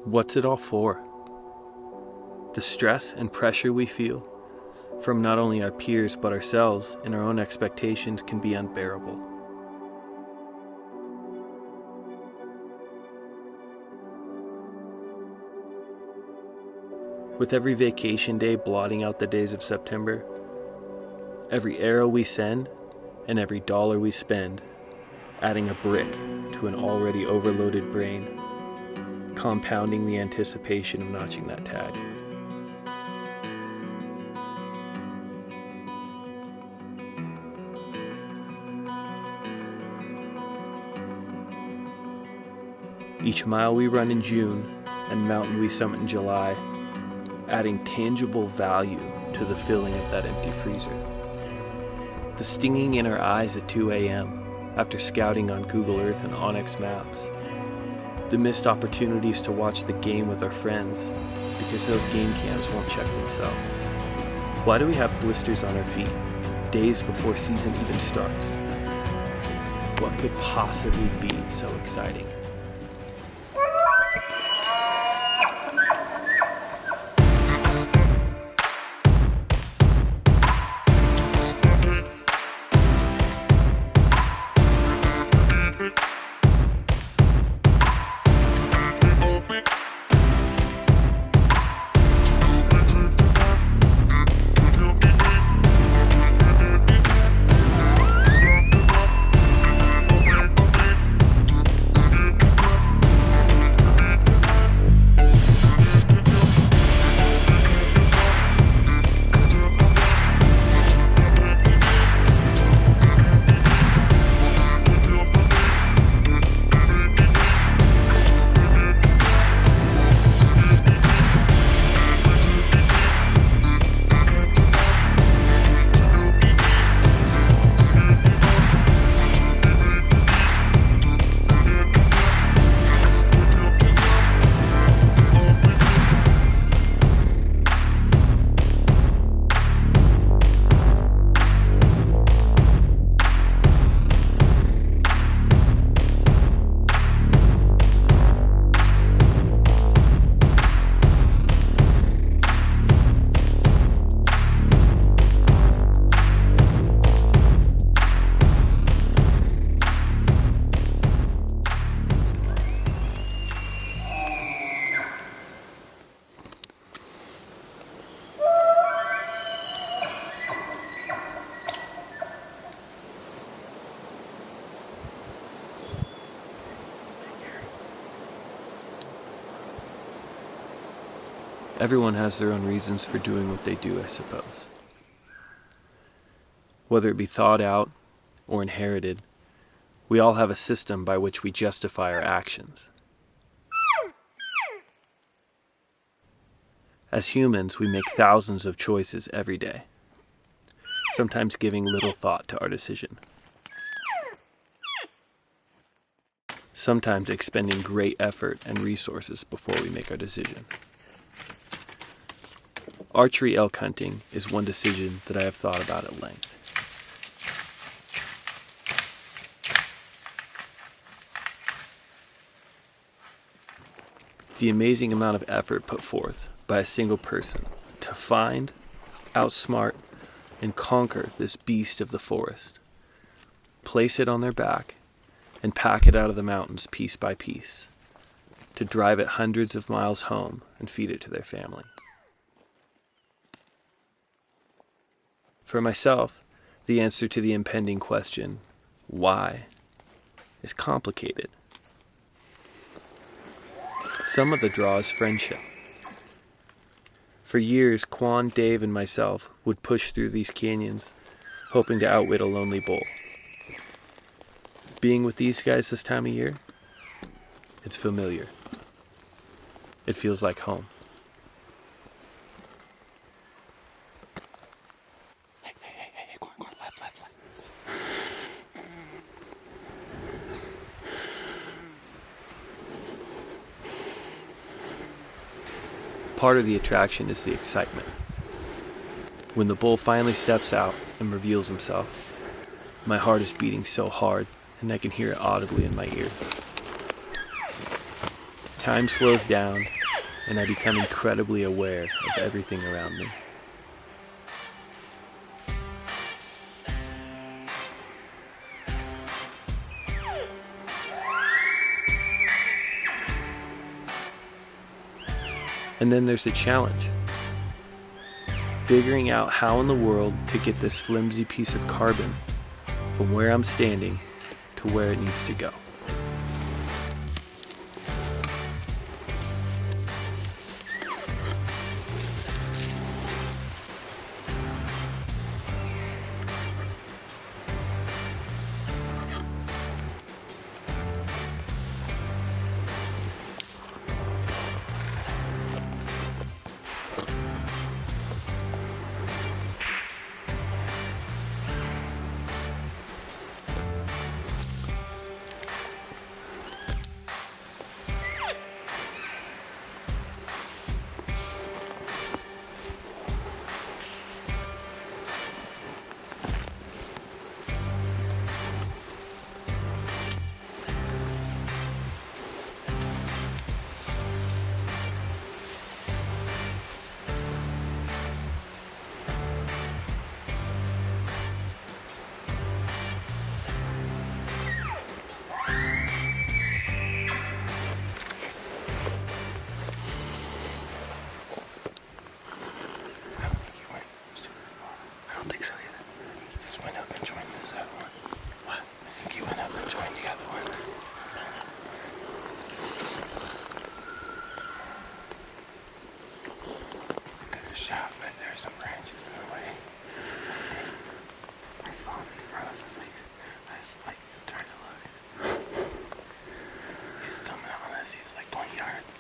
What's it all for? The stress and pressure we feel from not only our peers but ourselves and our own expectations can be unbearable. With every vacation day blotting out the days of September, every arrow we send and every dollar we spend adding a brick to an already overloaded brain, compounding the anticipation of notching that tag. Each mile we run in June and mountain we summit in July, adding tangible value to the filling of that empty freezer. The stinging in our eyes at 2 a.m. after scouting on Google Earth and Onyx Maps. The missed opportunities to watch the game with our friends because those game cams won't check themselves. Why do we have blisters on our feet days before season even starts? What could possibly be so exciting? Everyone has their own reasons for doing what they do, I suppose. Whether it be thought out or inherited, we all have a system by which we justify our actions. As humans, we make thousands of choices every day, sometimes giving little thought to our decision. Sometimes expending great effort and resources before we make our decision. Archery elk hunting is one decision that I have thought about at length. The amazing amount of effort put forth by a single person to find, outsmart, and conquer this beast of the forest, place it on their back, and pack it out of the mountains piece by piece, to drive it hundreds of miles home and feed it to their family. For myself, the answer to the impending question, why, is complicated. Some of the draw is friendship. For years, Quan, Dave, and myself would push through these canyons, hoping to outwit a lonely bull. Being with these guys this time of year, it's familiar. It feels like home. Part of the attraction is the excitement. When the bull finally steps out and reveals himself, my heart is beating so hard and I can hear it audibly in my ears. Time slows down, and I become incredibly aware of everything around me. And then there's a challenge. Figuring out how in the world to get this flimsy piece of carbon from where I'm standing to where it needs to go.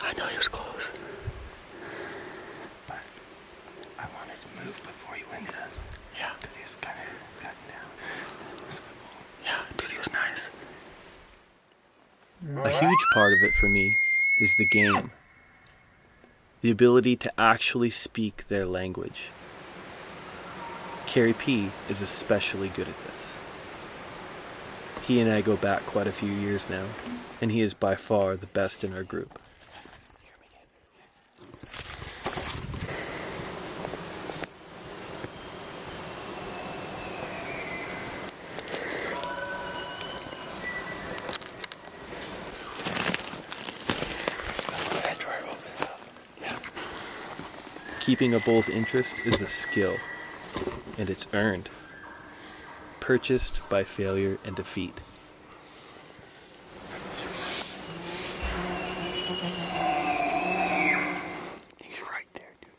I know he was close. But I wanted to move before he winded us. Yeah. Because he was kind of cutting down. Yeah, dude, he was nice. A huge part of it for me is the game. The ability to actually speak their language. Carrie P is especially good at this. He and I go back quite a few years now, and he is by far the best in our group. Keeping a bull's interest is a skill, and it's earned, purchased by failure and defeat. He's right there, dude.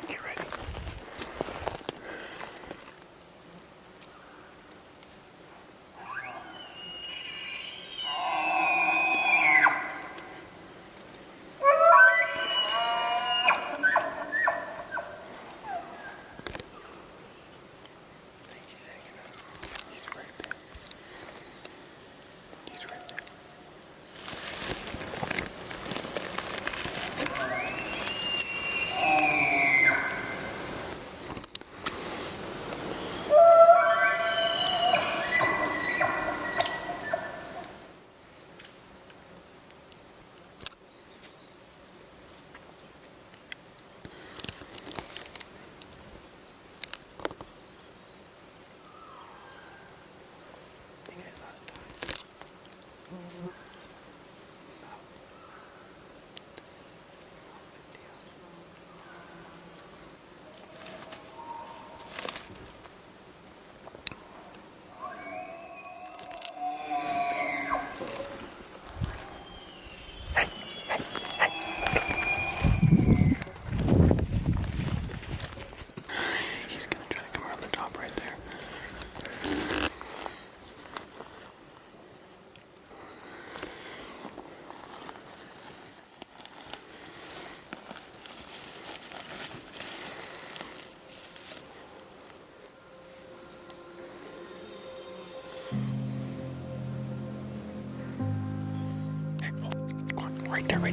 Get ready.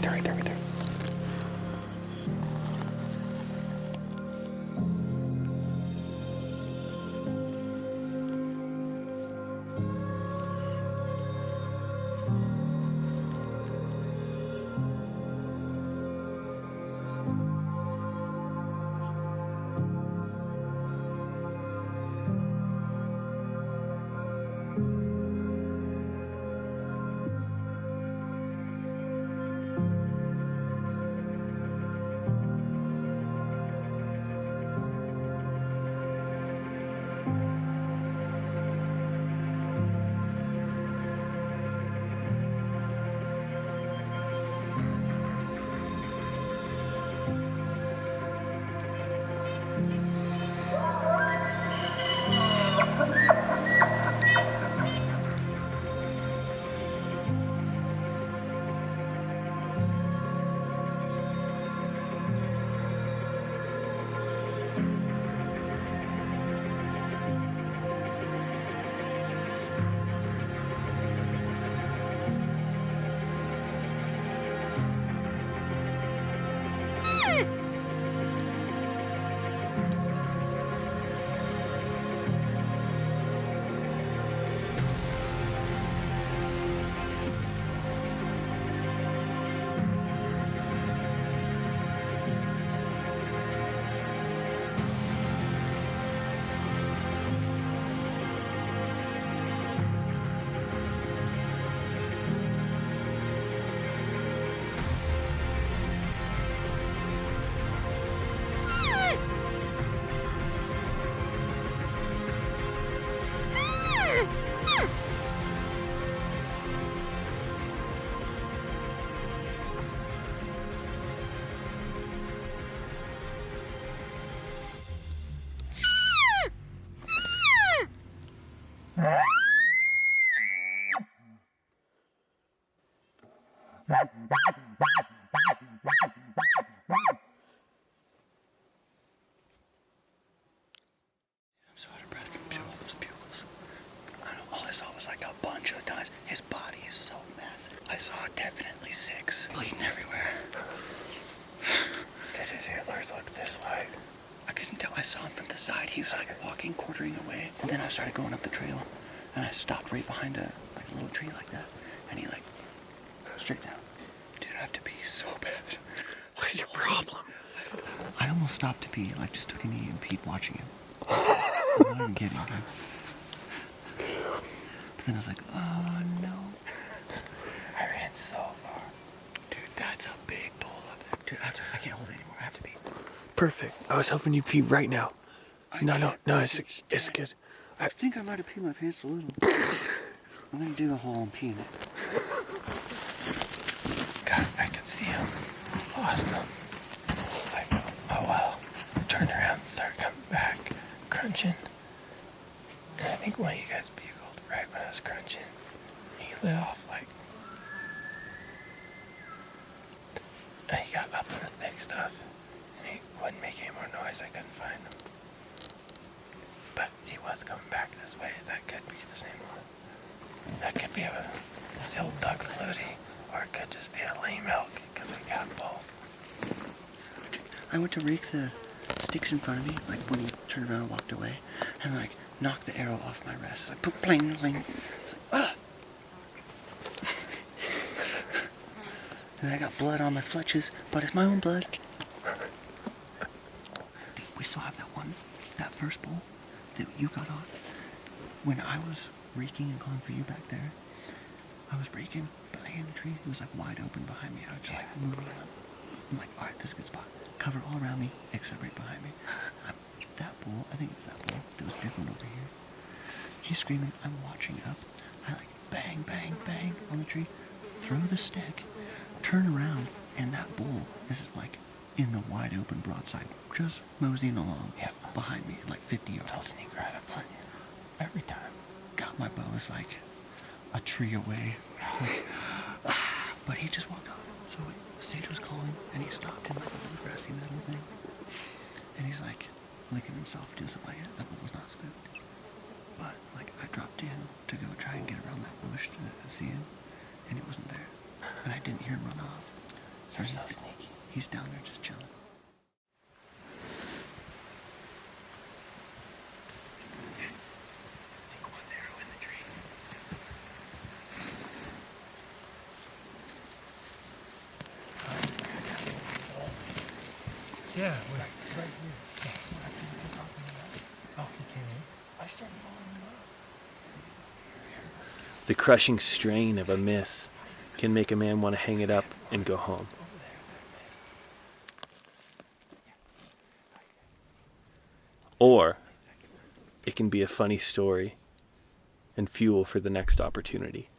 Right there. so out of breath from all those bugles. All I saw was like a bunch of times. His body is so massive. I saw definitely 6 bleeding everywhere. This is antlers look this way. I couldn't tell. I saw him from the side. He was like walking, quartering away. And then I started going up the trail. And I stopped right behind a little tree like that. And he straight down. Dude, I have to pee so bad. What is your problem? I almost stopped to pee, just took a knee and peed watching him. I'm not even kidding, dude. But then I was like, oh no. I ran so far. Dude, that's a big bull up there. Dude, I can't hold it anymore. I have to pee. Perfect. I was hoping you'd pee right now. No, it's good. I think I might have peed my pants a little. I'm gonna dig a hole and pee in it. God, I can see him. Lost him. Like, oh well. Turned around and started coming back, crunching. And I think one of you guys bugled right when I was crunching. He lit off and he got up in the thick stuff. And he wouldn't make any more noise. I couldn't find him. But he was coming back this way. That could be the same one. That could be a still Doug Flutie, or it could just be a lame elk, because we got both. I went to rake the sticks in front of me, when he turned around and walked away, and knocked the arrow off my wrist. It's like, pling, pling. It's like, ah! And I got blood on my fletches, but it's my own blood. Dude, we still have that first bull that you got on. When I was raking and calling for you back there, I was raking, but I hit the tree. It was wide open behind me. I was just moving up. I'm like, all right, this is a good spot. Cover all around me, except right behind me. That bull, I think it was that bull that was different over here. He's screaming. I'm watching up. I bang, bang, bang on the tree. Throw the stick, turn around, and that bull is in the wide open broadside, just moseying along behind me, 50 yards. Don't sneak right up on you. Every time. God, my bow was a tree away. But he just walked off. So Sage was calling, and he stopped in the grassy meadow thing. And he's licking himself, doing something like that. That bull was not spooked. But I dropped in to go try and get around that bush to see him, and he wasn't there. And I didn't hear him run off. So he's down there just chilling. Yeah, right here. Oh, he came in. I started following him up. The crushing strain of a miss can make a man want to hang it up and go home. Or it can be a funny story and fuel for the next opportunity.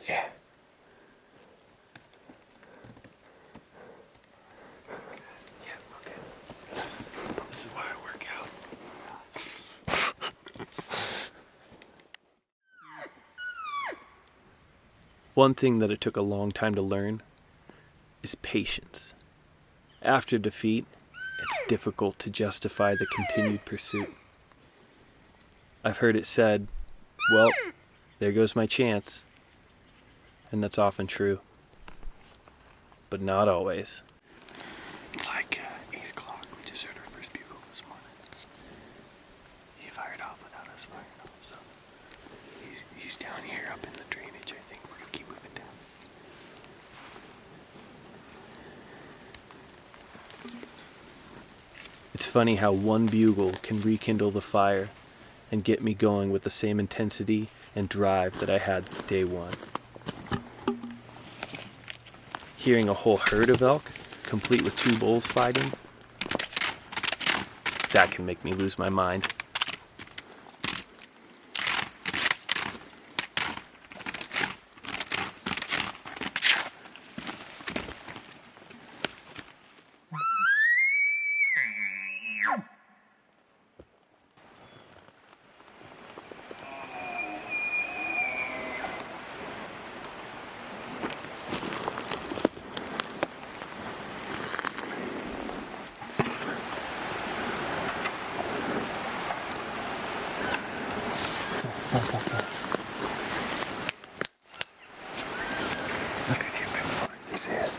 Yeah. Yeah, okay. This is why I work out. One thing that it took a long time to learn is patience. After defeat, it's difficult to justify the continued pursuit. I've heard it said, well, there goes my chance. And that's often true. But not always. It's 8 o'clock. We just heard our first bugle this morning. He fired off without us firing off, so he's down here up in the drainage, I think. We're going to keep moving down. It's funny how one bugle can rekindle the fire and get me going with the same intensity and drive that I had day one. Hearing a whole herd of elk, complete with 2 bulls fighting, that can make me lose my mind. Look at you, big boy. You see it?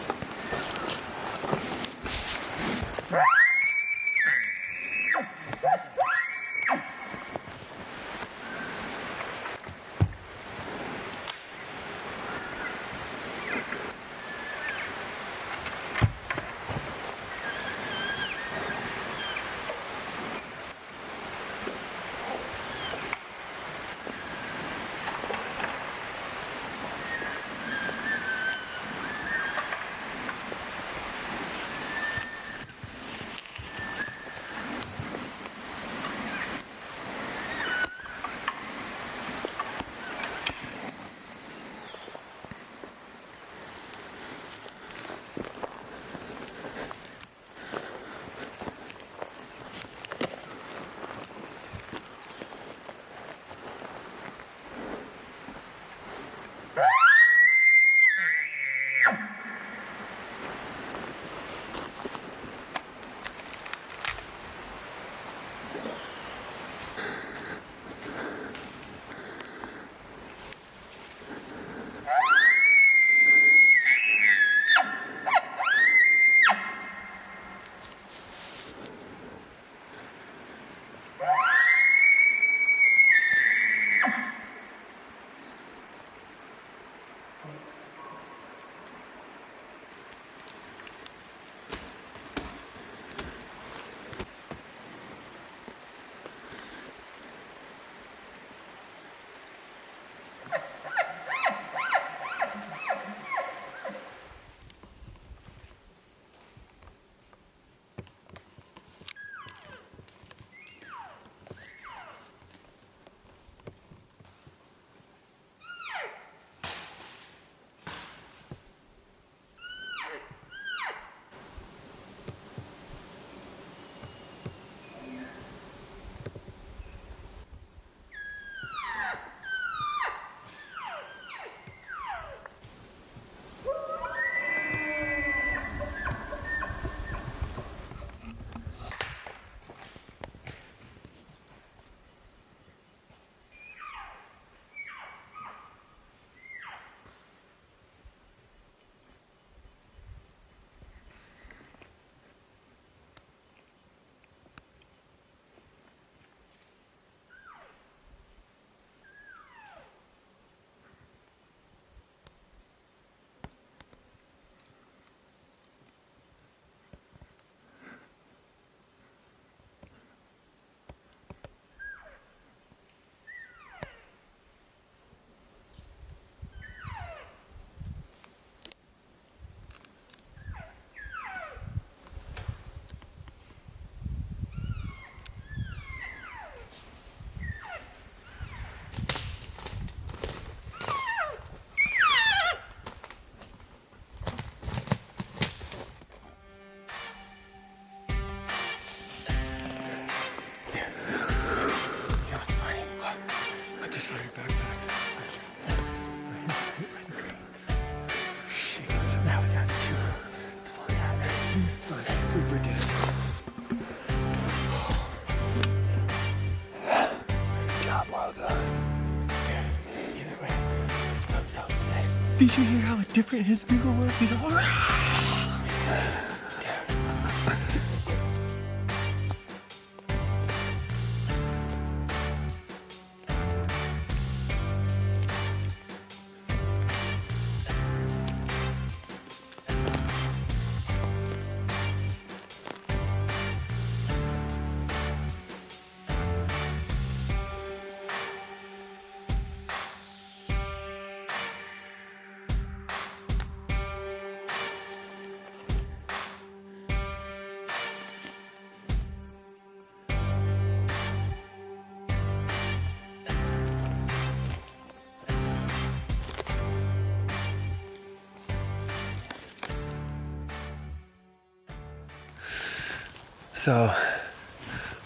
Did you hear how different his bugle was? He's all So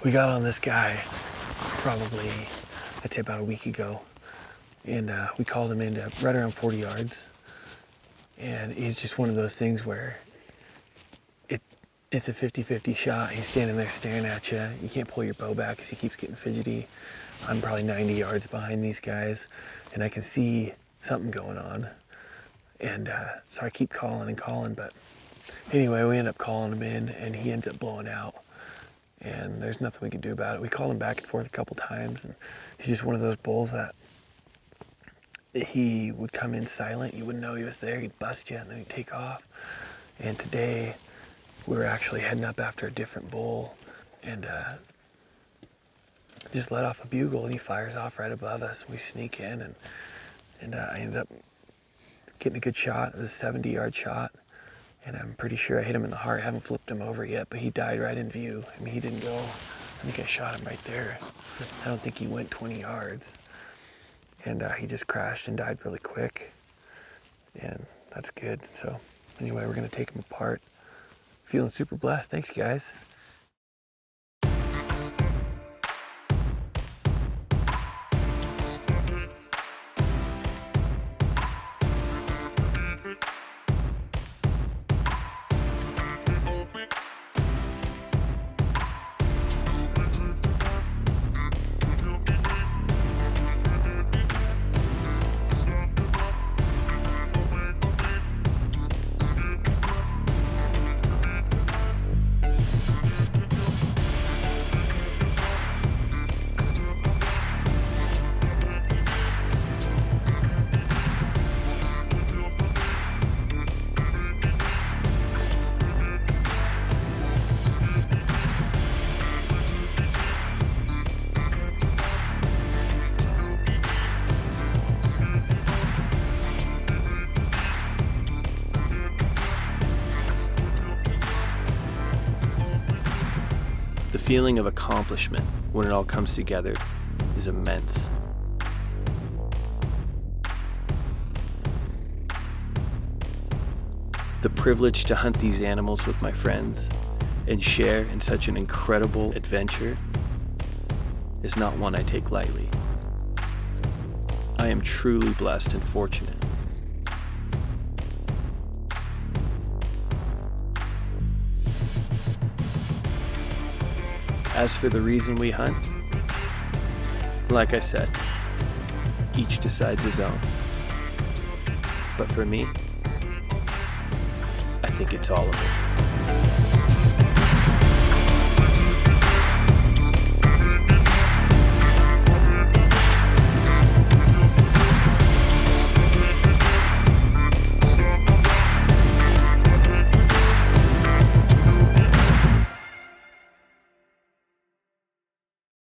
we got on this guy probably, I'd say about a week ago, and we called him in to right around 40 yards. And he's just one of those things where it's a 50-50 shot. He's standing there staring at you. You can't pull your bow back because he keeps getting fidgety. I'm probably 90 yards behind these guys, and I can see something going on. And so I keep calling and calling, but anyway, we end up calling him in, and he ends up blowing out. And there's nothing we can do about it. We called him back and forth a couple times, and he's just one of those bulls that he would come in silent. You wouldn't know he was there. He'd bust you, and then he'd take off. And today, we were actually heading up after a different bull, and just let off a bugle, and he fires off right above us. We sneak in, and I ended up getting a good shot. It was a 70-yard shot, and I'm pretty sure I hit him in the heart. I haven't flipped him over yet, but he died right in view. I mean, he didn't go. I think I shot him right there. I don't think he went 20 yards. And he just crashed and died really quick. And that's good. So anyway, we're going to take him apart. Feeling super blessed. Thanks, guys. The feeling of accomplishment when it all comes together is immense. The privilege to hunt these animals with my friends and share in such an incredible adventure is not one I take lightly. I am truly blessed and fortunate. As for the reason we hunt, like I said, each decides his own. But for me, I think it's all of it.